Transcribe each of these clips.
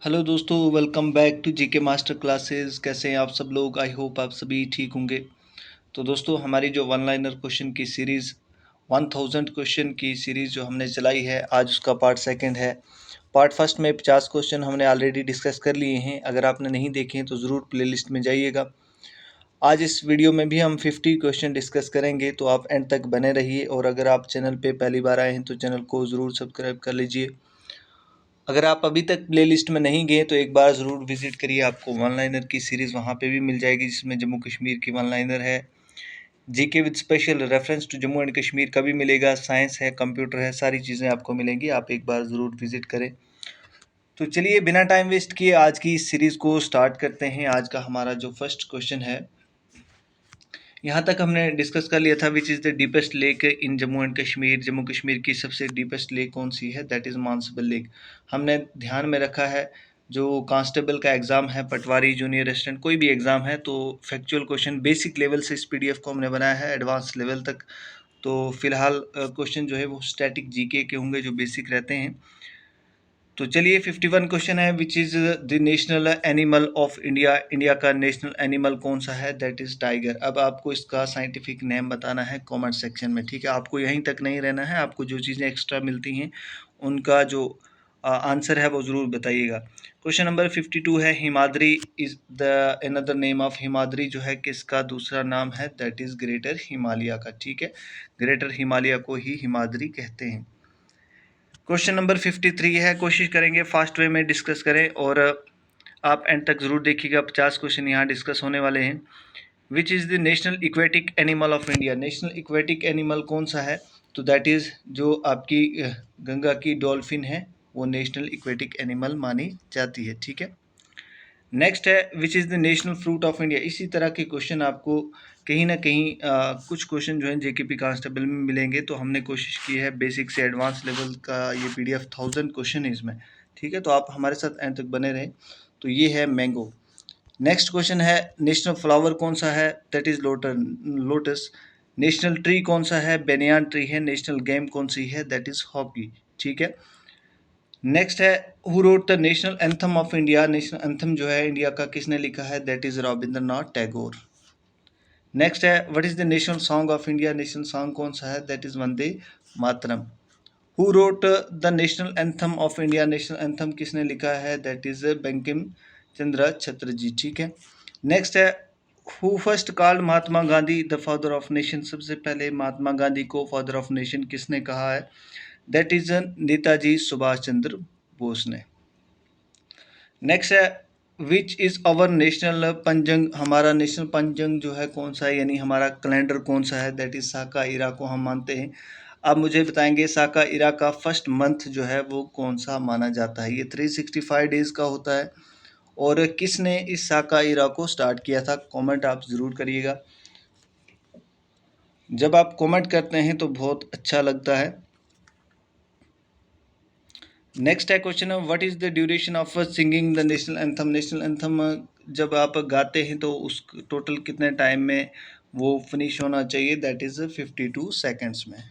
Hello दोस्तों, welcome back to GK master classes. कैसे हैं आप सब लोग? आई होप आप सभी ठीक होंगे। तो दोस्तों, हमारी जो वन लाइनर क्वेश्चन की सीरीज़ 1000 क्वेश्चन की सीरीज़ जो हमने चलाई है, आज उसका पार्ट सेकंड है। पार्ट फर्स्ट में 50 क्वेश्चन हमने ऑलरेडी डिस्कस कर लिए हैं। अगर आपने नहीं देखे हैं तो ज़रूर प्लेलिस्ट में जाइएगा। आज इस वीडियो में भी हम 50 क्वेश्चन डिस्कस करेंगे, तो आप एंड तक बने रहिए। और अगर आप चैनल पे पहली बार आए हैं तो चैनल को ज़रूर सब्सक्राइब कर लीजिए। अगर आप अभी तक प्लेलिस्ट में नहीं गए तो एक बार ज़रूर विज़िट करिए। आपको वन लाइनर की सीरीज़ वहाँ पे भी मिल जाएगी, जिसमें जम्मू कश्मीर की वन लाइनर है, GK with special reference to Jammu and Kashmir का भी मिलेगा, साइंस है, कंप्यूटर है, सारी चीज़ें आपको मिलेंगी। आप एक बार ज़रूर विज़िट करें। तो चलिए, बिना टाइम वेस्ट किए आज की इस सीरीज़ को स्टार्ट करते हैं। आज का हमारा जो फर्स्ट क्वेश्चन है, यहाँ तक हमने डिस्कस कर लिया था, which is the deepest lake in Jammu and Kashmir. Jammu Kashmir की सबसे डीपेस्ट लेक कौन सी है? That is Manasbal lake. हमने ध्यान में रखा है, जो कांस्टेबल का एग्ज़ाम है, पटवारी, जूनियर असिस्टेंट, कोई भी एग्ज़ाम है, तो फैक्चुअल क्वेश्चन बेसिक लेवल से इस पीडीएफ को हमने बनाया है एडवांस लेवल तक। तो फिलहाल क्वेश्चन जो है वो स्टैटिक जीके के होंगे, जो बेसिक रहते हैं। तो चलिए, 51 क्वेश्चन है, which is the national animal of India. India का नेशनल एनिमल कौन सा है? That is tiger. अब आपको इसका साइंटिफिक नेम बताना है कमेंट सेक्शन में, ठीक है। आपको यहीं तक नहीं रहना है, आपको जो चीज़ें एक्स्ट्रा मिलती हैं उनका जो आंसर है वो ज़रूर बताइएगा। क्वेश्चन नंबर 52 है, Himadri is the another name of Himadri, जो है किसका दूसरा नाम है? दैट इज़ ग्रेटर हिमालय का, ठीक है। ग्रेटर हिमालय को ही हिमाद्री कहते हैं। क्वेश्चन नंबर 53 है, कोशिश करेंगे फास्ट वे में डिस्कस करें और आप एंड तक ज़रूर देखिएगा। 50 क्वेश्चन यहाँ डिस्कस होने वाले हैं। Which is the national aquatic animal of India. National aquatic animal कौन सा है? तो दैट इज़ जो आपकी गंगा की डॉल्फिन है, वो नेशनल इक्वेटिक एनिमल मानी जाती है, ठीक है। नेक्स्ट है, which is the national fruit of India. इसी तरह के क्वेश्चन आपको कहीं ना कहीं कुछ क्वेश्चन जो है जेकेपी कांस्टेबल में मिलेंगे। तो हमने कोशिश की है बेसिक से एडवांस लेवल का ये पीडीएफ 1000 क्वेश्चन है इसमें, ठीक है। तो आप हमारे साथ एंड तक बने रहें। तो ये है मैंगो। नेक्स्ट क्वेश्चन है, नेशनल फ्लावर कौन सा है? That is lotus. National tree कौन सा है? बेनियान ट्री है। नेशनल गेम कौन सी है? दैट इज़ हॉकी, ठीक है। नेक्स्ट है, who wrote the national anthem of India. National anthem जो है इंडिया का किसने लिखा है? That is Rabindranath Tagore. Next है, what is the national song of India. National song कौन सा है? That is Vande Mataram. Who wrote the national anthem of India. National anthem किसने लिखा है? दैट इज बंकिम चंद्र चटर्जी, ठीक है। नेक्स्ट है, who first called Mahatma Gandhi the father of nation. सबसे पहले महात्मा गांधी को फादर ऑफ नेशन किसने कहा है? दैट इज नेताजी सुभाष चंद्र बोस ने। नेक्स्ट है, विच इज़ अवर नेशनल पंजंग। हमारा नेशनल पंजंग जो है कौन सा है, यानी हमारा कैलेंडर कौन सा है? दैट इज़ साका इरा को हम मानते हैं। आप मुझे बताएंगे साका इरा का फर्स्ट मंथ जो है वो कौन सा माना जाता है? ये 365 डेज़ का होता है। और किसने इस साका इरा को स्टार्ट किया था? कमेंट आप ज़रूर करिएगा। जब आप कमेंट करते हैं तो बहुत अच्छा लगता है। नेक्स्ट है question, what is the duration of singing the national anthem. National anthem जब आप गाते हैं तो उस टोटल कितने टाइम में वो फिनिश होना चाहिए? दैट इज़ 52 सेकेंड्स में।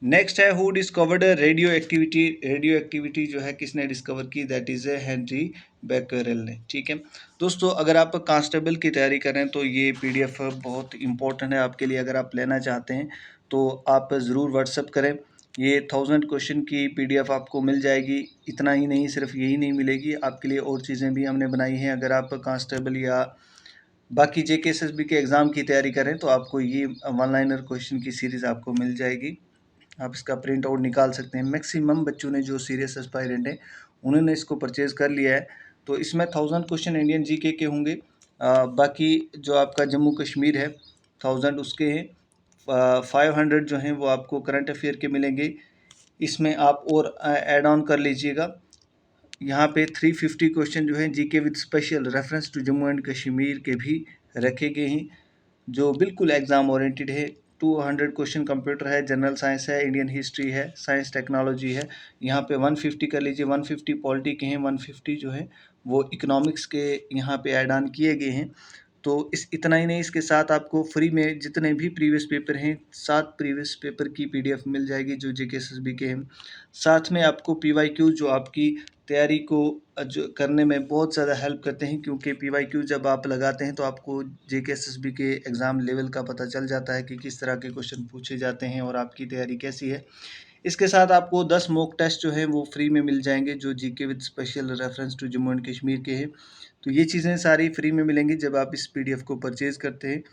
नेक्स्ट है, who discovered radio activity. Radio activity जो है किसने डिस्कवर की? दैट इज़ हेनरी बैकरेल ने, ठीक है। दोस्तों, अगर आप कांस्टेबल की तैयारी करें तो ये पीडीएफ बहुत इंपॉर्टेंट है आपके लिए। अगर आप लेना चाहते हैं तो आप ज़रूर व्हाट्सअप करें। ये 1000 क्वेश्चन की पीडीएफ आपको मिल जाएगी। इतना ही नहीं, सिर्फ यही नहीं मिलेगी, आपके लिए और चीज़ें भी हमने बनाई हैं। अगर आप कांस्टेबल या बाकी जेकेएसएसबी के एग्ज़ाम की तैयारी करें तो आपको ये वन लाइनर क्वेश्चन की सीरीज़ आपको मिल जाएगी। आप इसका प्रिंट आउट निकाल सकते हैं। मैक्सिमम बच्चों ने, जो सीरियस एस्पायरेंट हैं, उन्होंने इसको परचेज़ कर लिया है। तो इसमें 1000 क्वेश्चन इंडियन जीके के होंगे। बाकी जो आपका जम्मू कश्मीर है 1000 उसके हैं। 500 जो हैं वो आपको करंट अफेयर के मिलेंगे। इसमें आप और ऐड ऑन कर लीजिएगा। यहाँ पे 350 क्वेश्चन जो हैं GK with special reference to Jammu and Kashmir के भी रखे गए हैं, जो बिल्कुल एग्ज़ाम ओरिएंटेड है। 200 क्वेश्चन कंप्यूटर है, जनरल साइंस है, इंडियन हिस्ट्री है, साइंस टेक्नोलॉजी है। यहाँ पे 150 कर लीजिए, 150 पॉलिटी के हैं, 150 जो है वो इकोनॉमिक्स के यहाँ पे ऐड ऑन किए गए हैं। तो इतना ही नहीं, इसके साथ आपको फ्री में जितने भी प्रीवियस पेपर हैं 7 प्रीवियस पेपर की पीडीएफ मिल जाएगी जो जेकेएसएसबी के हैं। साथ में आपको पीवाईक्यू जो आपकी तैयारी को जो करने में बहुत ज़्यादा हेल्प करते हैं, क्योंकि PYQ जब आप लगाते हैं तो आपको JK SSB के एग्ज़ाम लेवल का पता चल जाता है कि किस तरह के क्वेश्चन पूछे जाते हैं और आपकी तैयारी कैसी है। इसके साथ आपको 10 मॉक टेस्ट जो हैं वो फ्री में मिल जाएंगे, जो GK with special reference to Jammu and Kashmir के हैं। तो ये चीज़ें सारी फ्री में मिलेंगी जब आप इस PDF को परचेज़ करते हैं।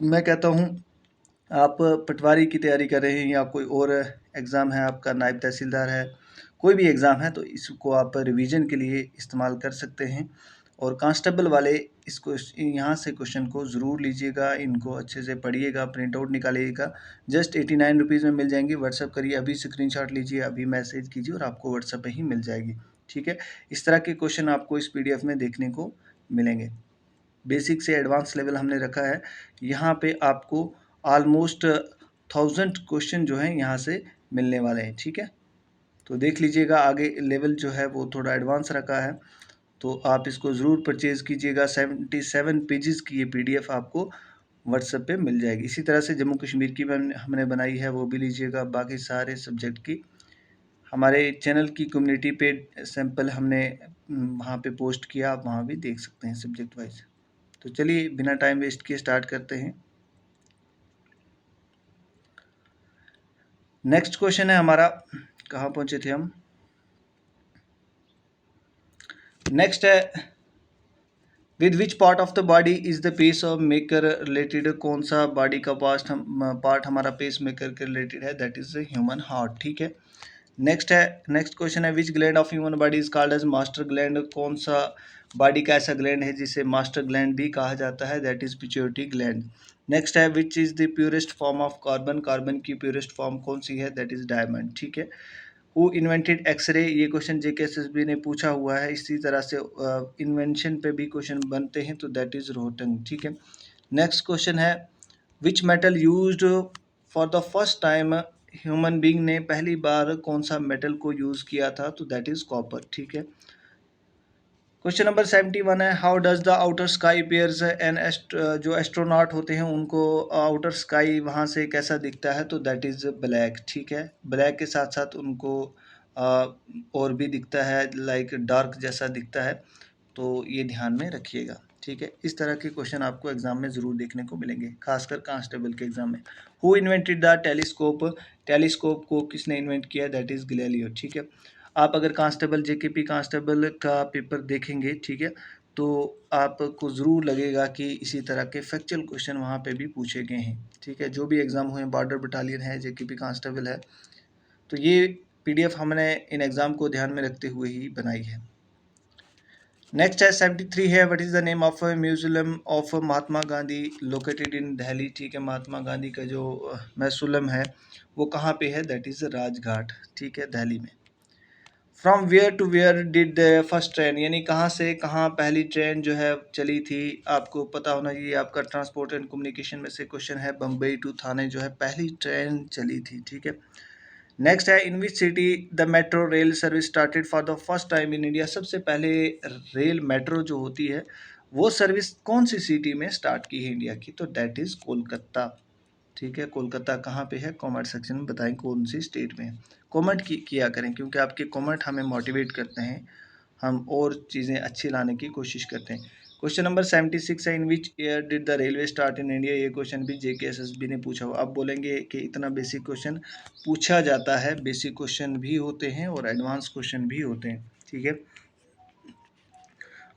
मैं कहता हूँ, आप पटवारी की तैयारी कर रहे हैं या कोई और एग्ज़ाम है, आपका नायब तहसीलदार है, कोई भी एग्ज़ाम है, तो इसको आप रिवीजन के लिए इस्तेमाल कर सकते हैं। और कांस्टेबल वाले इसको यहाँ से क्वेश्चन को ज़रूर लीजिएगा, इनको अच्छे से पढ़िएगा, प्रिंट आउट निकालिएगा। जस्ट 89 रुपीज़ में मिल जाएंगी। व्हाट्सअप करिए, अभी स्क्रीनशॉट लीजिए, अभी मैसेज कीजिए और आपको व्हाट्सअप पे ही मिल जाएगी। ठीक है, इस तरह के क्वेश्चन आपको इस PDF में देखने को मिलेंगे। बेसिक से एडवांस लेवल हमने रखा है। यहाँ पे आपको ऑलमोस्ट 1000 क्वेश्चन जो हैं यहाँ से मिलने वाले हैं। ठीक है, तो देख लीजिएगा, आगे लेवल जो है वो थोड़ा एडवांस रखा है, तो आप इसको ज़रूर परचेज़ कीजिएगा। 77 पेजेस की ये PDF आपको व्हाट्सएप पे मिल जाएगी। इसी तरह से जम्मू कश्मीर की हमने बनाई है, वो भी लीजिएगा। बाकी सारे सब्जेक्ट की हमारे चैनल की कम्युनिटी पे सैंपल हमने वहाँ पे पोस्ट किया, आप वहाँ भी देख सकते हैं सब्जेक्ट वाइज। तो चलिए बिना टाइम वेस्ट किए स्टार्ट करते हैं। नेक्स्ट क्वेश्चन है हमारा, कहाँ पहुँचे थे हम? नेक्स्ट है, with which part of the body is the pace of maker related? कौन सा बॉडी का पार्ट हमारा पेस मेकर के रिलेटेड है? That is human heart. ठीक है, नेक्स्ट क्वेश्चन है, which gland of human body is called as master gland? कौन सा बॉडी का ऐसा ग्लैंड है जिसे मास्टर ग्लैंड भी कहा जाता है? That is pituitary gland. Next है, which is the purest form of carbon? Carbon की प्योरेस्ट फॉर्म कौन सी है? That is diamond. ठीक है, हु इन्वेंटेड एक्सरे? ये क्वेश्चन JK SSB ने पूछा हुआ है। इसी तरह से इन्वेंशन पे भी क्वेश्चन बनते हैं, तो दैट इज रोहटंग। ठीक है, नेक्स्ट क्वेश्चन है, which metal used for the first time? Human being ने पहली बार कौन सा मेटल को यूज़ किया था? तो दैट इज़ कॉपर। ठीक है, क्वेश्चन नंबर 71 है, how does the outer sky pairs an जो एस्ट्रोनॉट होते हैं उनको आउटर स्काई वहाँ से कैसा दिखता है? तो दैट इज़ ब्लैक। ठीक है, ब्लैक के साथ साथ उनको और भी दिखता है, लाइक डार्क जैसा दिखता है, तो ये ध्यान में रखिएगा। ठीक है, इस तरह के क्वेश्चन आपको एग्जाम में ज़रूर देखने को मिलेंगे, खासकर कांस्टेबल के एग्जाम में। Who invented the telescope? Telescope को किसने इन्वेंट किया? That is Galileo. ठीक है, आप अगर कांस्टेबल JKP कांस्टेबल का पेपर देखेंगे, ठीक है, तो आपको ज़रूर लगेगा कि इसी तरह के फैक्चुअल क्वेश्चन वहाँ पे भी पूछे गए हैं। ठीक है, जो भी एग्ज़ाम हुए, बॉर्डर बटालियन है, JKP कांस्टेबल है, तो ये PDF हमने इन एग्ज़ाम को ध्यान में रखते हुए ही बनाई है। नेक्स्ट है 73 है, what is the name of museum of Mahatma Gandhi located in Delhi? ठीक है, महात्मा गांधी का जो म्यूजियम है वो कहाँ पे है? That is Rajghat. ठीक है, दिल्ली में। From where to where did the first train? यानी कहाँ से कहाँ पहली ट्रेन जो है चली थी? आपको पता होना चाहिए, आपका ट्रांसपोर्ट एंड कम्युनिकेशन में से क्वेश्चन है। बम्बई टू थाने जो है पहली ट्रेन चली थी। ठीक है, नेक्स्ट है, in which city the metro rail service started for the first time in India? सबसे पहले रेल मेट्रो जो होती है वो सर्विस कौन सी सिटी में स्टार्ट की है इंडिया की? तो दैट इज़ कोलकाता। ठीक है, कोलकाता कहाँ पे है? कमेंट सेक्शन में बताएं कौन सी स्टेट में है। कमेंट किया करें, क्योंकि आपके कमेंट हमें मोटिवेट करते हैं, हम और चीज़ें अच्छी लाने की कोशिश करते हैं। क्वेश्चन नंबर 76 है, in which year did the railway start in India? ये क्वेश्चन भी JK SSB ने पूछा हुआ। आप बोलेंगे कि इतना बेसिक क्वेश्चन पूछा जाता है, बेसिक क्वेश्चन भी होते हैं और एडवांस क्वेश्चन भी होते हैं। ठीक है,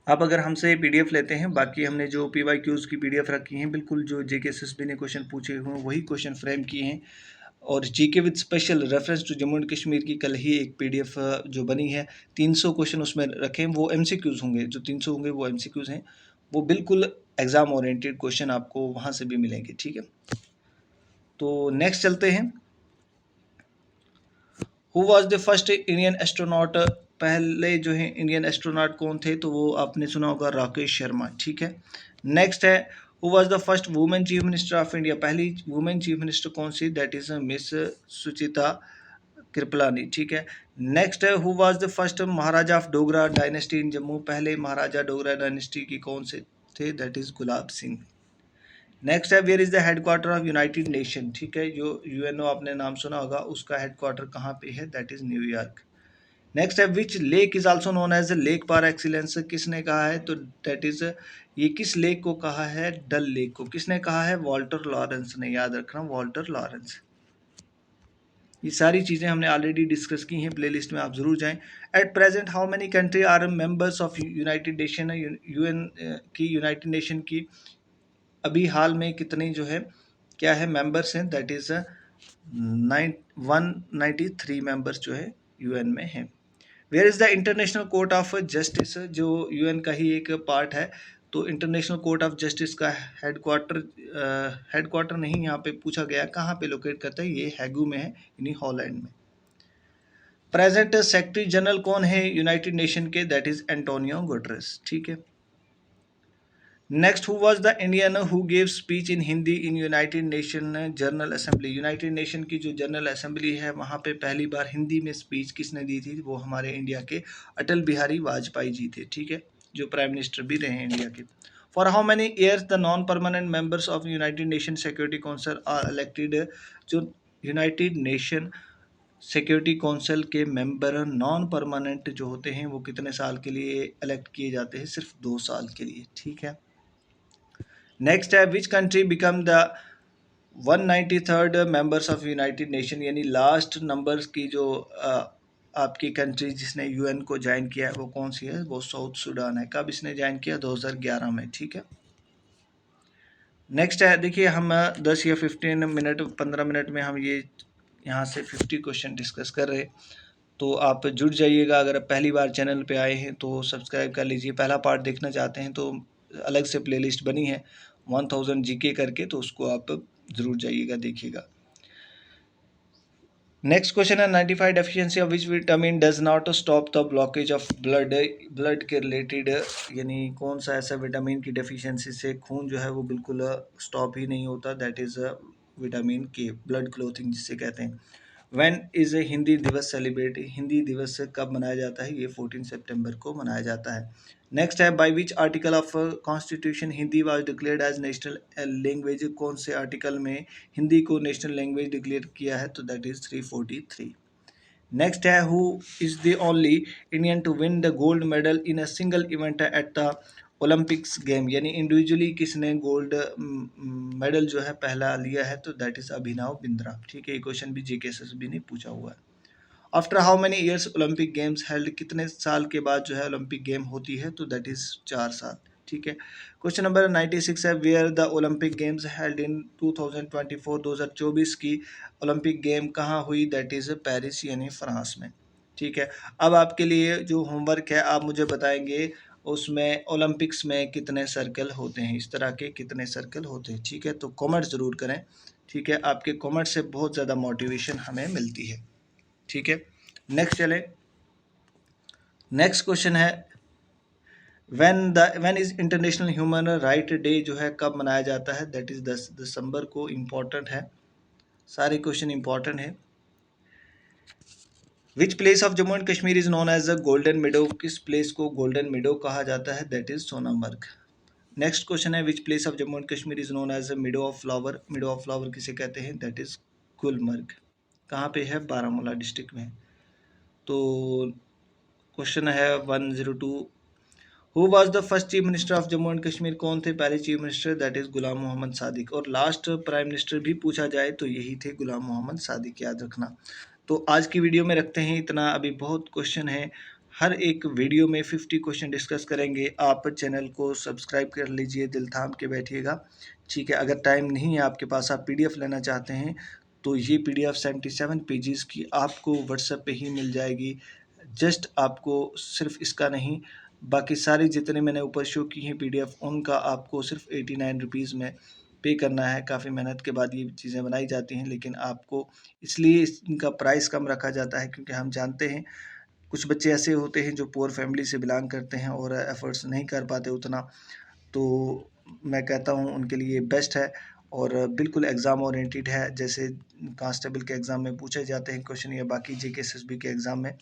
आप अगर हमसे PDF लेते हैं, बाकी हमने जो PYQs की PDF रखी हैं, बिल्कुल जो JK SSB ने क्वेश्चन पूछे हुए हैं वही क्वेश्चन फ्रेम किए हैं। और GK with special reference to Jammu and Kashmir की कल ही एक PDF जो बनी है, 300 क्वेश्चन उसमें रखे हैं, वो MCQs होंगे। जो 300 होंगे वो MCQs हैं, वो बिल्कुल एग्ज़ाम ओरिएंटेड क्वेश्चन आपको वहाँ से भी मिलेंगे। ठीक है, तो नेक्स्ट चलते हैं। Who was the first Indian astronaut? पहले जो है इंडियन एस्ट्रोनॉट कौन थे? तो वो आपने सुना होगा, राकेश शर्मा। ठीक है, नेक्स्ट है, who was the first women chief minister of India? पहली वुमेन चीफ मिनिस्टर कौन सी? That is miss Sucheta Kripalani. ठीक है, नेक्स्ट है, who was the first Maharaja of Dogra dynasty in Jammu? पहले महाराजा डोगरा डायनेस्टी की कौन से थे? That is Gulab Singh. Next है, where is the headquarter of United Nation? ठीक है, जो UNO आपने नाम सुना होगा, उसका हेडक्वार्टर कहाँ पे है? That is New York. नेक्स्ट है which lake is also known as lake par excellence, किसने कहा है? तो दैट इज, ये किस लेक को कहा है? डल लेक को। किसने कहा है? वॉल्टर लॉरेंस ने, याद रखना, वॉल्टर लॉरेंस। ये सारी चीज़ें हमने ऑलरेडी डिस्कस की हैं, प्लेलिस्ट में आप जरूर जाएं। At present how many country are members of United Nation, UN की, यूनाइटेड नेशन की अभी हाल में कितने जो है, क्या है, मेंबर्स हैं? दैट इज 193 मेंबर्स जो है यूएन में हैं। Where is the International Court of Justice, जो यूएन का ही एक पार्ट है। तो इंटरनेशनल कोर्ट ऑफ जस्टिस का हेडक्वार्टर नहीं यहाँ पे पूछा गया, कहाँ पे लोकेट करता है? ये हैगू में है, यानी हॉलैंड में। प्रेजेंट सेक्रेटरी जनरल कौन है यूनाइटेड नेशन के? दैट इज एंटोनियो गुटेरेस, ठीक है। Next, who was the Indian who gave speech in Hindi in United nation general assembly? United Nation की जो जनरल असेंबली है वहाँ पे पहली बार हिंदी में स्पीच किसने दी थी? वो हमारे इंडिया के अटल बिहारी वाजपेयी जी थे, ठीक है, जो प्राइम मिनिस्टर भी रहे हैं इंडिया के। For how many years the non permanent members of United Nation Security Council are elected? जो यूनाइटेड नेशन सिक्योरिटी काउंसिल के मेंबर नॉन परमानेंट जो होते हैं वो कितने साल के लिए इलेक्ट किए जाते हैं? सिर्फ 2 साल के लिए, ठीक है। नेक्स्ट है which country become the 193rd members of United nation, यानी लास्ट नंबर्स की जो आपकी कंट्री जिसने यूएन को ज्वाइन किया है वो कौन सी है? वो साउथ सूडान है। कब इसने ज्वाइन किया? 2011 में, ठीक है। नेक्स्ट है, देखिए हम 10 या 15 मिनट में हम ये यहाँ से 50 क्वेश्चन डिस्कस कर रहे हैं, तो आप जुड़ जाइएगा। अगर आप पहली बार चैनल पे आए हैं तो सब्सक्राइब कर लीजिए। पहला पार्ट देखना चाहते हैं तो अलग से प्लेलिस्ट बनी है 1000 जीके करके, तो उसको आप ज़रूर जाइएगा, देखिएगा। नेक्स्ट क्वेश्चन है 95 deficiency of which vitamin does not stop the blockage of blood, blood के रिलेटेड, यानी कौन सा ऐसा विटामिन की डेफिशिएंसी से खून जो है वो बिल्कुल स्टॉप ही नहीं होता? दैट इज़ विटामिन के, ब्लड क्लोथिंग जिसे कहते हैं। व्हेन इज ए हिंदी दिवस सेलिब्रेट, हिंदी दिवस कब मनाया जाता है? ये 14 सितंबर को मनाया जाता है। नेक्स्ट है by which article of constitution Hindi was declared as national language, कौन से आर्टिकल में हिंदी को नेशनल लैंग्वेज डिक्लेयर किया है? तो दैट इज 343। नेक्स्ट है who is the only Indian to win the gold medal in a single event at the Olympics game, यानी individually किसने गोल्ड मेडल जो है पहला लिया है? तो दैट इज अभिनव बिंद्रा, ठीक है। ये क्वेश्चन भी जीके एसएसबी ने पूछा हुआ है। After how many years Olympic games held, कितने साल के बाद जो है ओलंपिक गेम होती है? तो दैट इज 4 साल, ठीक है। क्वेश्चन नंबर 96 है where the Olympic games held in 2024, 2024 की ओलंपिक गेम कहाँ हुई? दैट इज पेरिस, यानी फ्रांस में, ठीक है। अब आपके लिए जो होमवर्क है आप मुझे बताएंगे उसमें ओलंपिक्स में कितने सर्कल होते हैं, इस तरह के कितने सर्कल होते हैं, ठीक है। तो कमेंट ज़रूर करें, ठीक है। आपके कमेंट से बहुत ज़्यादा मोटिवेशन हमें मिलती है, ठीक है। नेक्स्ट चले, नेक्स्ट क्वेश्चन है when is international human right day जो है कब मनाया जाता है? दैट इज 10 दिसंबर को। इम्पॉर्टेंट है, सारे क्वेश्चन इम्पॉर्टेंट है। Which place of Jammu and Kashmir is known as a golden meadow, किस प्लेस को गोल्डन मिडो कहा जाता है? That is Sonamarg. Next question है which place of Jammu and Kashmir is known as a meadow of flower, meadow of flower किसे कहते हैं? That is Gulmarg. कहाँ पे है? बारामूला डिस्ट्रिक्ट में। तो क्वेश्चन है 102, who was the first chief minister of Jammu and Kashmir, कौन थे पहले चीफ मिनिस्टर? दैट इज गुलाम मोहम्मद सादिक। और लास्ट प्राइम मिनिस्टर भी पूछा जाए तो यही थे, गुलाम मोहम्मद सादिक, याद रखना। तो आज की वीडियो में रखते हैं इतना, अभी बहुत क्वेश्चन है, हर एक वीडियो में 50 क्वेश्चन डिस्कस करेंगे। आप चैनल को सब्सक्राइब कर लीजिए, दिल थाम के बैठिएगा, ठीक है। अगर टाइम नहीं है आपके पास, आप पीडीएफ लेना चाहते हैं तो ये पीडीएफ 77 पेजेस की आपको व्हाट्सएप पे ही मिल जाएगी। जस्ट आपको सिर्फ इसका नहीं, बाकी सारे जितने मैंने ऊपर शो की हैं पीडीएफ, उनका आपको सिर्फ 89 रुपीज़ में पे करना है। काफ़ी मेहनत के बाद ये चीज़ें बनाई जाती हैं, लेकिन आपको इसलिए इनका प्राइस कम रखा जाता है क्योंकि हम जानते हैं कुछ बच्चे ऐसे होते हैं जो पुअर फैमिली से बिलोंग करते हैं और एफर्ट्स नहीं कर पाते उतना। तो मैं कहता हूँ उनके लिए बेस्ट है और बिल्कुल एग्ज़ाम ओरिएंटेड है, जैसे कांस्टेबल के एग्ज़ाम में पूछे जाते हैं क्वेश्चन या बाकी जीके एसएसबी के एग्ज़ाम में।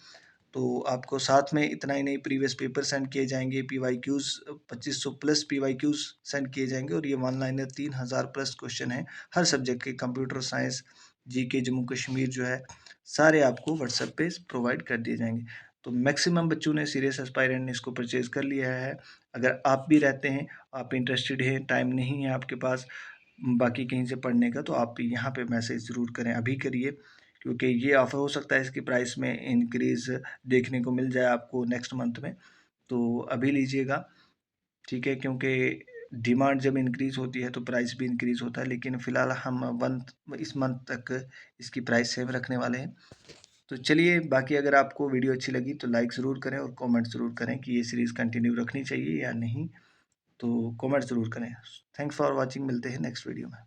तो आपको साथ में इतना ही नहीं, प्रीवियस पेपर सेंड किए जाएंगे, पीवाईक्यूज़ 2500 प्लस पीवाईक्यूज़ सेंड किए जाएंगे और ये वन लाइनर 3000 प्लस क्वेश्चन हैं हर सब्जेक्ट के। Computer science, GK, Jammu Kashmir जो है सारे आपको व्हाट्सएप पे प्रोवाइड कर दिए जाएंगे। तो मैक्सिमम बच्चों ने सीरियस एस्पायरेंट ने इसको परचेज़ कर लिया है। अगर आप भी रहते हैं, आप इंटरेस्टेड हैं, टाइम नहीं है आपके पास बाकी कहीं से पढ़ने का, तो आप यहाँ पे मैसेज ज़रूर करें, अभी करिए, क्योंकि ये ऑफ़र हो सकता है इसकी प्राइस में इंक्रीज़ देखने को मिल जाए आपको नेक्स्ट मंथ में, तो अभी लीजिएगा, ठीक है? क्योंकि डिमांड जब इंक्रीज़ होती है तो प्राइस भी इंक्रीज़ होता है, लेकिन फ़िलहाल हम इस मंथ तक इसकी प्राइस सेम रखने वाले हैं। तो चलिए, बाकी अगर आपको वीडियो अच्छी लगी तो लाइक ज़रूर करें और कमेंट ज़रूर करें कि ये सीरीज़ कंटिन्यू रखनी चाहिए या नहीं, तो कमेंट ज़रूर करें। थैंक्स फॉर वॉचिंग, मिलते हैं नेक्स्ट वीडियो में।